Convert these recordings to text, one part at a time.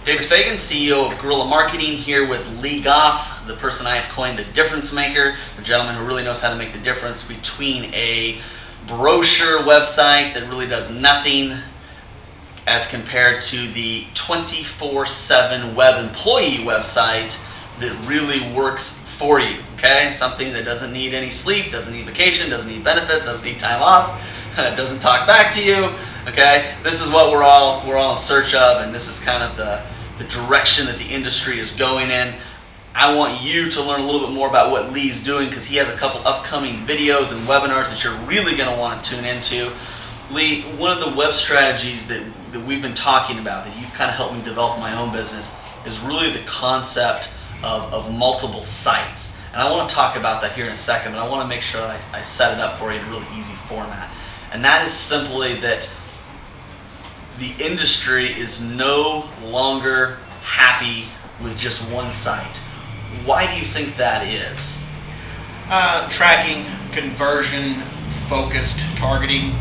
David Fagan, CEO of Guerrilla Marketing, here with Lee Goff, the person I have coined the difference maker, the gentleman who really knows how to make the difference between a brochure website that really does nothing as compared to the 24/7 web employee website that really works for you, okay? Something that doesn't need any sleep, doesn't need vacation, doesn't need benefits, doesn't need time off, doesn't talk back to you, okay? This is what we're all in search of, and this is kind of the direction that the industry is going in. I want you to learn a little bit more about what Lee's doing, because he has a couple upcoming videos and webinars that you're really going to want to tune into. Lee, one of the web strategies that we've been talking about, that you've kind of helped me develop my own business, is really the concept of multiple sites. And I want to talk about that here in a second, but I want to make sure I set it up for you in a really easy format. And that is simply that the industry is no longer happy with just one site. Why do you think that is? Tracking, conversion, focused targeting,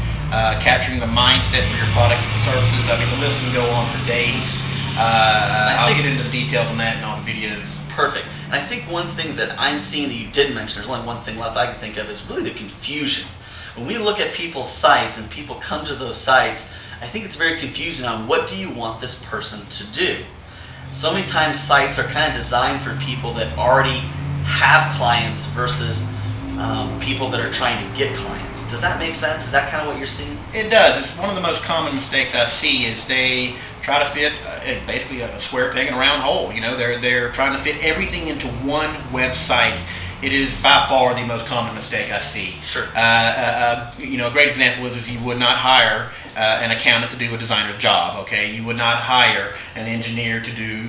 capturing the mindset for your products and services. I mean, the list can go on for days. I'll get into the details on that and on videos. Perfect. And I think one thing that I'm seeing that you did mention, there's only one thing left I can think of, is really the confusion. When we look at people's sites and people come to those sites, I think it's very confusing on what do you want this person to do. So many times sites are kind of designed for people that already have clients versus people that are trying to get clients. Does that make sense? Is that kind of what you're seeing? It does. It's one of the most common mistakes I see is they try to fit basically a square peg in a round hole. You know, they're trying to fit everything into one website. It is by far the most common mistake I see. Sure. You know, a great example is if you would not hire an accountant to do a designer's job. Okay, you would not hire an engineer to do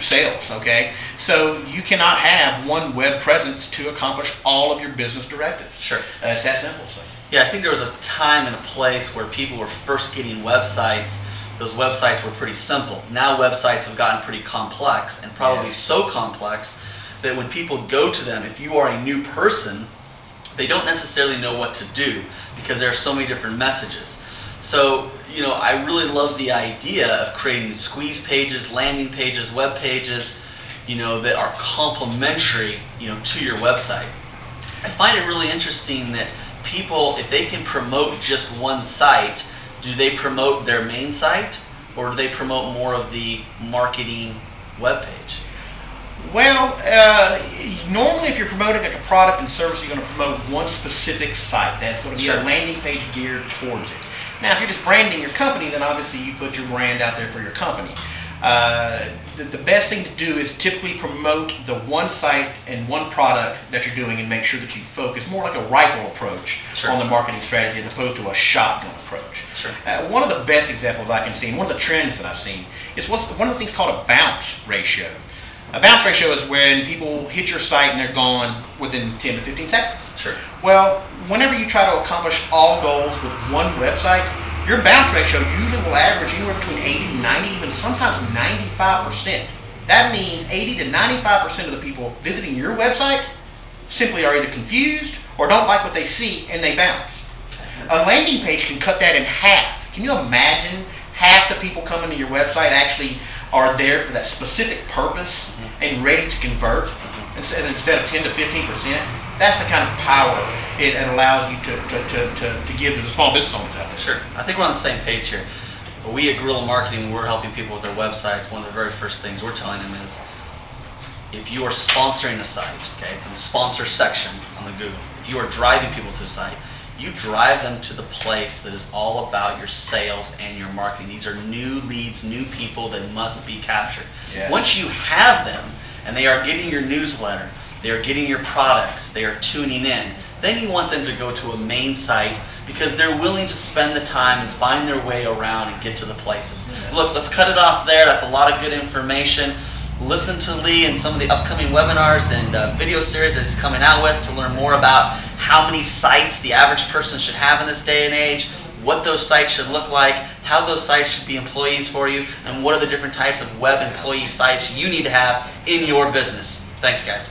sales. Okay, so you cannot have one web presence to accomplish all of your business directives. Sure. It's that simple. So. Yeah, I think there was a time and a place where people were first getting websites. Those websites were pretty simple. Now websites have gotten pretty complex, and probably so complex that when people go to them, if you are a new person, they don't necessarily know what to do because there are so many different messages. So, you know, I really love the idea of creating squeeze pages, landing pages, web pages, you know, that are complementary, you know, to your website. I find it really interesting that people, if they can promote just one site, do they promote their main site, or do they promote more of the marketing web page? Well, normally if you're promoting a product and service, you're going to promote one specific site. That's going to be a landing page geared towards it. Now, if you're just branding your company, then obviously you put your brand out there for your company. The best thing to do is typically promote the one site and one product that you're doing and make sure that you focus more like a rifle approach on the marketing strategy as opposed to a shotgun approach. Sure. One of the best examples I can see, and one of the trends that I've seen, is one of the things called a bounce ratio. A bounce ratio is when people hit your site and they're gone within 10 to 15 seconds. Sure. Well, whenever you try to accomplish all goals with one website, your bounce ratio usually will average anywhere between 80 to 90, even sometimes 95%. That means 80 to 95% of the people visiting your website simply are either confused or don't like what they see and they bounce. A landing page can cut that in half. Can you imagine half the people coming to your website actually are there for that specific purpose and ready to convert instead of 10 to 15%? That's the kind of power it allows you to give to the small business owners out there. Sure. I think we're on the same page here. We at Guerrilla Marketing, we're helping people with their websites. One of the very first things we're telling them is, if you are sponsoring a site, okay, from the sponsor section on the Google, if you are driving people to the site, you drive them to the place that is all about your sales and your marketing. These are new leads, new people that must be captured. Yeah. Once you have them, and they are getting your newsletter, they are getting your products, they are tuning in, then you want them to go to a main site because they're willing to spend the time and find their way around and get to the places. Yeah. Look, let's cut it off there. That's a lot of good information. Listen to Lee and some of the upcoming webinars and video series that he's coming out with to learn more about how many sites the average person should have in this day and age, what those sites should look like, how those sites should be employees for you, and what are the different types of web employee sites you need to have in your business. Thanks, guys.